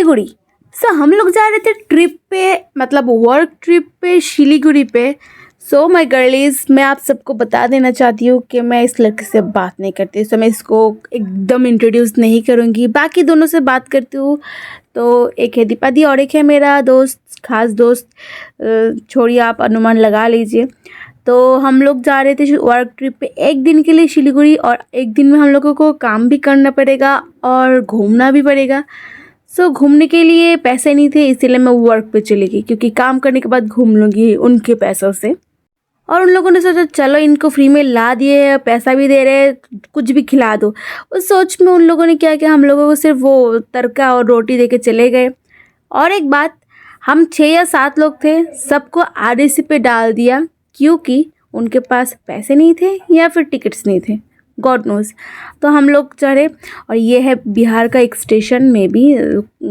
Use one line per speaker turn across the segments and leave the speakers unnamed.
शिलीगुड़ी। हम लोग जा रहे थे ट्रिप पे, मतलब वर्क ट्रिप पे शिलीगुड़ी पे। माय गर्लीज, मैं आप सबको बता देना चाहती हूँ कि मैं इस लड़के से बात नहीं करती, मैं इसको एकदम इंट्रोड्यूस नहीं करूँगी। बाकी दोनों से बात करती हूँ। तो एक है दीपा दी और एक है मेरा दोस्त, खास दोस्त, छोड़िए आप अनुमान लगा लीजिए। तो हम लोग जा रहे थे वर्क ट्रिप पे एक दिन के लिए शिलीगुड़ी, और एक दिन में हम लोगों को काम भी करना पड़ेगा और घूमना भी पड़ेगा। घूमने के लिए पैसे नहीं थे, इसीलिए मैं वर्क पे चली गई, क्योंकि काम करने के बाद घूम लूँगी उनके पैसों से। और उन लोगों ने सोचा चलो इनको फ्री में ला दिए, पैसा भी दे रहे, कुछ भी खिला दो। उस सोच में उन लोगों ने क्या किया, हम लोगों को सिर्फ वो तड़का और रोटी दे के चले गए। और एक बात, हम 6 या 7 लोग थे, सबको आरएसी पे डाल दिया, क्योंकि उनके पास पैसे नहीं थे या फिर टिकट्स नहीं थे, गॉड नोज। तो हम लोग चढ़े, और ये है बिहार का एक स्टेशन में भी,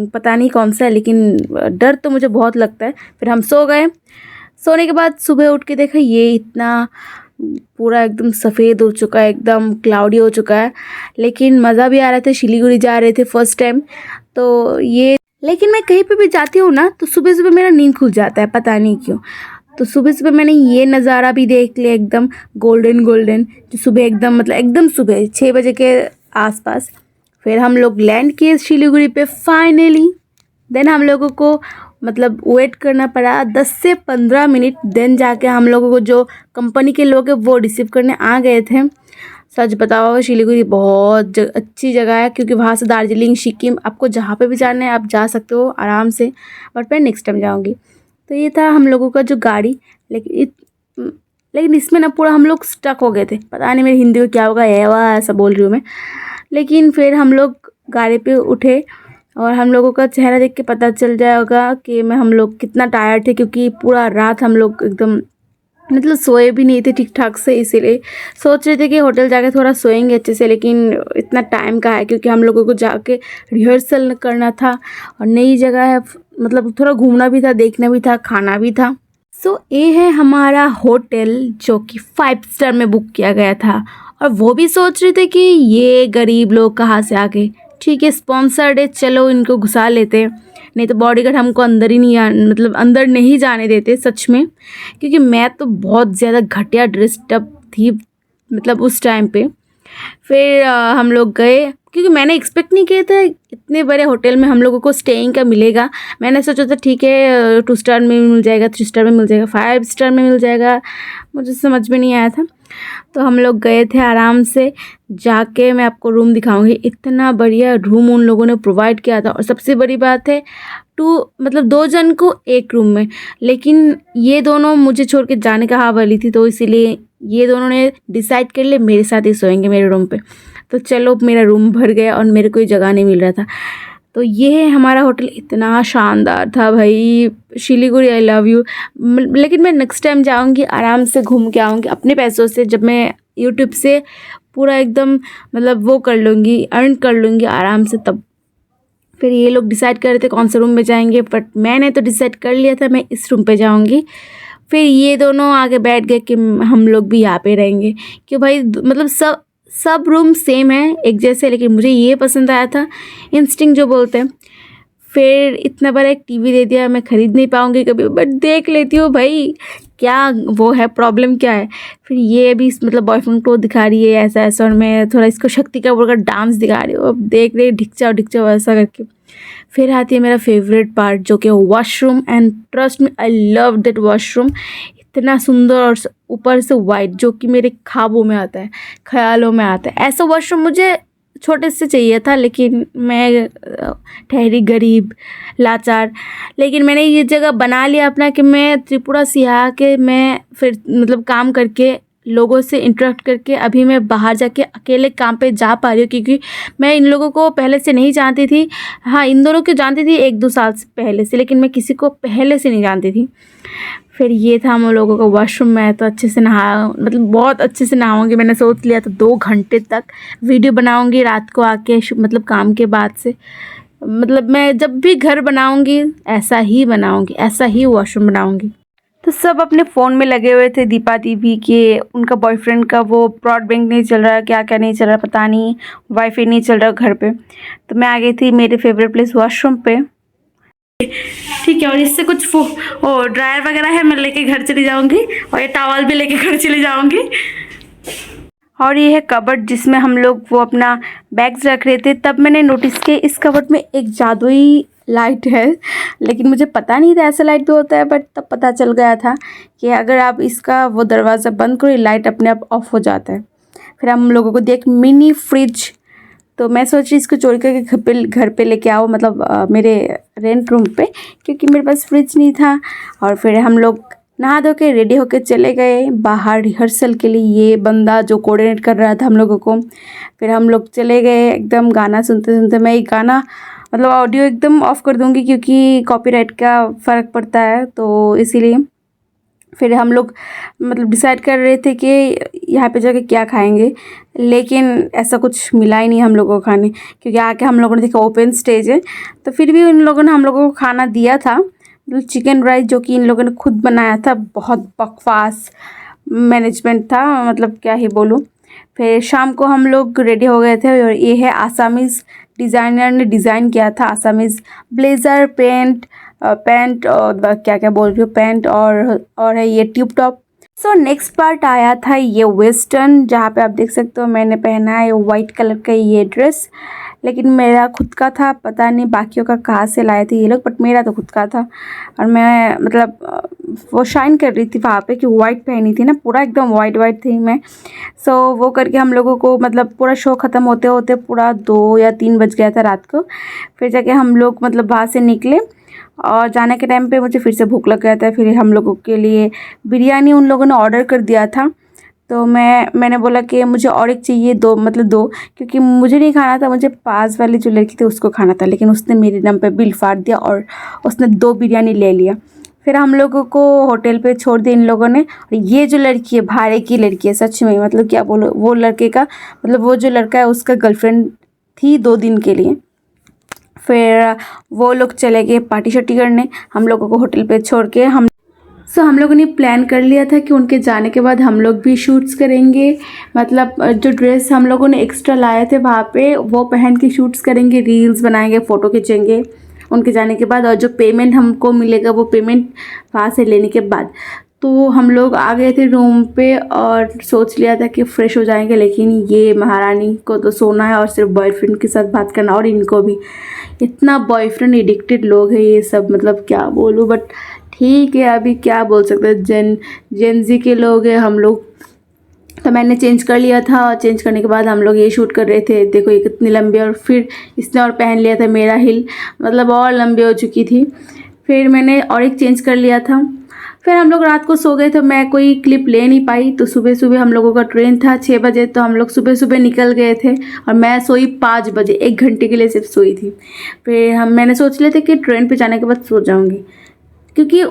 पता नहीं कौन सा है, लेकिन डर तो मुझे बहुत लगता है। फिर हम सो गए। सोने के बाद सुबह उठ के देखा, ये इतना पूरा एकदम सफ़ेद हो चुका है, एकदम क्लाउडी हो चुका है। लेकिन मज़ा भी आ रहा था, शिलीगुड़ी जा रहे थे फर्स्ट टाइम। तो ये, लेकिन मैं कहीं पे भी जाती हूँ ना, तो सुबह सुबह मेरा नींद खुल जाता है, पता नहीं क्यों। तो सुबह सुबह मैंने ये नज़ारा भी देख लिया, एकदम गोल्डन गोल्डन, जो सुबह एकदम, मतलब एकदम सुबह 6 बजे के आसपास। फिर हम लोग लैंड किए शिलीगुड़ी पे फाइनली। देन हम लोगों को मतलब वेट करना पड़ा 10 से 15 मिनट। देन जाके हम लोगों को जो कंपनी के लोग हैं वो रिसीव करने आ गए थे। सच बताओ, शिलीगुड़ी बहुत अच्छी जगह है, क्योंकि वहाँ से दार्जिलिंग, सिक्किम, आपको जहाँ पे भी जाना है आप जा सकते हो आराम से। बट मैं नेक्स्ट टाइम जाऊँगी। तो ये था हम लोगों का जो गाड़ी। लेकिन इसमें ना पूरा हम लोग स्टक हो गए थे, पता नहीं मेरी हिंदी में क्या होगा, ऐसा बोल रही हूँ मैं। लेकिन फिर हम लोग गाड़ी पे उठे, और हम लोगों का चेहरा देख के पता चल जाएगा कि हम लोग कितना टायर्ड थे, क्योंकि पूरा रात हम लोग एकदम, मतलब सोए भी नहीं थे ठीक ठाक से। इसीलिए सोच रहे थे कि होटल जाके थोड़ा सोएंगे अच्छे से, लेकिन इतना टाइम का है, क्योंकि हम लोगों को जाके रिहर्सल करना था, और नई जगह है, मतलब थोड़ा घूमना भी था, देखना भी था, खाना भी था। ये है हमारा होटल, जो कि 5 स्टार में बुक किया गया था। और वो भी सोच रहे थे कि ये गरीब लोग कहाँ से आ गए, ठीक है स्पॉन्सर्ड है, चलो इनको घुसा लेते हैं। नहीं तो बॉडीगार्ड हमको अंदर ही नहीं मतलब अंदर नहीं जाने देते सच में, क्योंकि मैं तो बहुत ज़्यादा घटिया ड्रेस्ड अप थी, मतलब उस टाइम पे। फिर हम लोग गए, क्योंकि मैंने एक्सपेक्ट नहीं किया था इतने बड़े होटल में हम लोगों को स्टेइंग का मिलेगा। मैंने सोचा था ठीक है 2 स्टार में मिल जाएगा, 3 स्टार में मिल जाएगा, 5 स्टार में मिल जाएगा, मुझे समझ में नहीं आया था। तो हम लोग गए थे आराम से। जाके मैं आपको रूम दिखाऊंगी, इतना बढ़िया रूम उन लोगों ने प्रोवाइड किया था। और सबसे बड़ी बात है, मतलब 2 जन को एक रूम में, लेकिन ये दोनों मुझे छोड़ के जाने का वाली थी, तो इसीलिए ये दोनों ने डिसाइड कर लिया मेरे साथ ही सोएंगे मेरे रूम पे। तो चलो मेरा रूम भर गया, और मेरे कोई जगह नहीं मिल रहा था। तो ये है हमारा होटल, इतना शानदार था भाई। Siliguri I love you. लेकिन मैं नेक्स्ट टाइम जाऊंगी, आराम से घूम के आऊँगी अपने पैसों से, जब मैं यूट्यूब से पूरा एकदम मतलब वो कर लूँगी, अर्न कर लूँगी आराम से, तब। फिर ये लोग डिसाइड कर रहे थे कौन से रूम में जाएंगे, बट मैंने तो डिसाइड कर लिया था मैं इस रूम पे जाऊंगी। फिर ये दोनों आगे बैठ गए कि हम लोग भी यहाँ पे रहेंगे, क्यों भाई, मतलब सब रूम सेम है एक जैसे, लेकिन मुझे ये पसंद आया था, इंस्टिंक्ट जो बोलते हैं। फिर इतना बड़ा एक टीवी दे दिया, मैं ख़रीद नहीं पाऊँगी कभी, बट देख लेती हूँ भाई, क्या वो है, प्रॉब्लम क्या है। फिर ये भी मतलब बॉयफ्रेंड को दिखा रही है ऐसा ऐसा, और मैं थोड़ा इसको शक्ति का बोलकर डांस दिखा रही हूँ, अब देख रही ढिक जाओ ऐसा करके। फिर आती है मेरा फेवरेट पार्ट, जो कि washroom. And trust me, I love that washroom, इतना सुंदर, और ऊपर से वाइट, जो कि मेरे ख्वाबों में आता है, ख्यालों में आता है। ऐसा वॉशरूम मुझे छोटे से चाहिए था, लेकिन मैं ठहरी गरीब लाचार। लेकिन मैंने ये जगह बना लिया अपना, कि मैं त्रिपुरा से आके मैं फिर मतलब काम करके, लोगों से इंटरेक्ट करके, अभी मैं बाहर जाके अकेले काम पे जा पा रही हूँ, क्योंकि मैं इन लोगों को पहले से नहीं जानती थी। हाँ, इन दोनों को जानती थी 1-2 साल से पहले से, लेकिन मैं किसी को पहले से नहीं जानती थी। फिर ये था हम लोगों का वॉशरूम में, तो अच्छे से नहा, मतलब बहुत अच्छे से नहाऊंगी, मैंने सोच लिया था 2 घंटे तक वीडियो बनाऊंगी रात को आके, मतलब काम के बाद से। मतलब मैं जब भी घर बनाऊंगी ऐसा ही बनाऊंगी, ऐसा ही वॉशरूम बनाऊंगी। तो सब अपने फ़ोन में लगे हुए थे, दीपा दी भी, कि उनका बॉयफ्रेंड का वो ब्रॉडबैंड नहीं चल रहा, क्या क्या नहीं चल रहा पता नहीं, वाईफाई नहीं चल रहा घर पे। तो मैं आ गई थी मेरे फेवरेट प्लेस वॉशरूम पे। ठीक है। और इससे कुछ ड्रायर वगैरह है, मैं लेके घर चली जाऊंगी, और ये टॉवल भी लेके घर चली जाऊंगी। और ये है कबर्ड जिसमें हम लोग वो अपना बैग्स रख रहे थे। तब मैंने नोटिस किया इस कबर्ड में एक जादुई लाइट है, लेकिन मुझे पता नहीं था ऐसा लाइट भी होता है। बट तब पता चल गया था कि अगर आप इसका वो दरवाज़ा बंद करो, लाइट अपने आप ऑफ हो जाता है। फिर हम लोगों को देख मिनी फ्रिज, तो मैं सोच रही इसको चोरी करके घर पे लेके आओ, मतलब मेरे रेंट रूम पे, क्योंकि मेरे पास फ्रिज नहीं था। और फिर हम लोग नहा धो के रेडी होके चले गए बाहर रिहर्सल के लिए। ये बंदा जो कोऑर्डिनेट कर रहा था हम लोगों को, फिर हम लोग चले गए एकदम गाना सुनते सुनते। मैं एक गाना मतलब ऑडियो एकदम ऑफ कर दूँगी क्योंकि कॉपीराइट का फ़र्क पड़ता है, तो इसीलिए। फिर हम लोग मतलब डिसाइड कर रहे थे कि यहाँ पे जाके क्या खाएंगे, लेकिन ऐसा कुछ मिला ही नहीं हम लोगों को खाने, क्योंकि आके हम लोगों ने देखा ओपन स्टेज है। तो फिर भी उन लोगों ने हम लोगों को खाना दिया था, मतलब चिकन राइस जो कि इन लोगों ने खुद बनाया था। बहुत बकवास मैनेजमेंट था, मतलब क्या ही बोलूँ। फिर शाम को हम लोग रेडी हो गए थे, और ये है आसामीज़ डिज़ाइनर ने डिज़ाइन किया था आसामीज़ ब्लेज़र, पैंट और क्या क्या बोल रही हूँ, पैंट और है ये tube top. So next part आया था ये वेस्टर्न, जहाँ पे आप देख सकते हो मैंने पहना है वाइट कलर का ये ड्रेस। लेकिन मेरा खुद का था, पता नहीं बाकियों का कहाँ से लाए थे ये लोग, बट मेरा तो खुद का था। और मैं मतलब वो शाइन कर रही थी वहाँ पे कि वाइट पहनी थी ना, पूरा एकदम वाइट थी मैं। सो वो करके हम लोगों को मतलब पूरा शो ख़त्म होते होते पूरा 2 या 3 बज गया था रात को। फिर जाके हम लोग मतलब वहाँ से निकले, और जाने के टाइम पे मुझे फिर से भूख लग गया था। फिर हम लोगों के लिए बिरयानी उन लोगों ने ऑर्डर कर दिया था, तो मैंने बोला कि मुझे और एक चाहिए, 2, क्योंकि मुझे नहीं खाना था, मुझे पास वाली जो लड़की थी उसको खाना था। लेकिन उसने मेरे नाम पे बिल फाड़ दिया और उसने 2 बिरयानी ले लिया। फिर हम लोगों को होटल पे छोड़ दिया इन लोगों ने। और ये जो लड़की है भाड़े की लड़की है, सच में मतलब क्या बोलो, वो लड़के का मतलब वो जो लड़का है उसका गर्लफ्रेंड थी 2 दिन के लिए। फिर वो लोग चले गए पार्टी शार्टी करने, हम लोगों को होटल पे छोड़ के। हम लोगों ने प्लान कर लिया था कि उनके जाने के बाद हम लोग भी शूट्स करेंगे। मतलब जो ड्रेस हम लोगों ने एक्स्ट्रा लाए थे वहाँ पे वो पहन के शूट्स करेंगे, रील्स बनाएंगे, फ़ोटो खींचेंगे उनके जाने के बाद। और जो पेमेंट हमको मिलेगा वो पेमेंट वहाँ से लेने के बाद। तो हम लोग आ गए थे रूम पे और सोच लिया था कि फ़्रेश हो जाएंगे, लेकिन ये महारानी को तो सोना है और सिर्फ बॉयफ्रेंड के साथ बात करना। और इनको भी इतना बॉयफ्रेंड एडिक्टेड लोग हैं ये सब, मतलब क्या बोलूँ। बट ठीक है, अभी क्या बोल सकते हैं, जेनजी के लोग हैं हम लोग। तो मैंने चेंज कर लिया था, चेंज करने के बाद हम लोग ये शूट कर रहे थे। देखो ये कितनी लंबी, और फिर इसने और पहन लिया था मेरा हिल, मतलब और लंबी हो चुकी थी। फिर मैंने और एक चेंज कर लिया था। फिर हम लोग रात को सो गए, तो मैं कोई क्लिप ले नहीं पाई। तो सुबह सुबह हम लोगों का ट्रेन था 6 बजे, तो हम लोग सुबह सुबह निकल गए थे। और मैं सोई 5 बजे, 1 घंटे के लिए सिर्फ सोई थी। फिर मैंने सोच लिया था कि ट्रेन पे जाने के बाद सो जाऊँगी, क्योंकि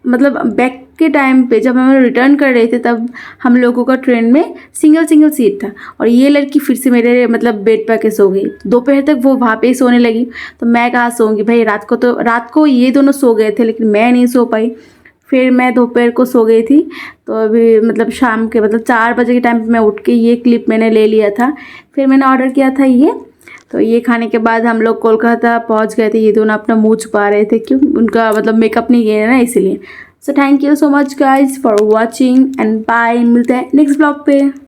मतलब बैक के टाइम पे जब हम रिटर्न कर रहे थे तब हम लोगों का ट्रेन में सिंगल सीट था। और ये लड़की फिर से मेरे मतलब बेड पर के सो गई। दोपहर तक वो वहाँ पे ही सोने लगी, तो मैं कहाँ सोऊंगी भाई। रात को ये दोनों सो गए थे, लेकिन मैं नहीं सो पाई। फिर मैं दोपहर को सो गई थी। तो अभी मतलब शाम के मतलब 4 बजे के टाइम पे मैं उठ के ये क्लिप मैंने ले लिया था। फिर मैंने ऑर्डर किया था ये। तो ये खाने के बाद हम लोग कोलकाता पहुंच गए थे। ये दोनों अपना मुँह छुपा रहे थे, क्यों, उनका मतलब मेकअप नहीं किया है ना, इसलिए। So thank you so much guys for watching and bye. मिलते हैं नेक्स्ट ब्लॉग पे।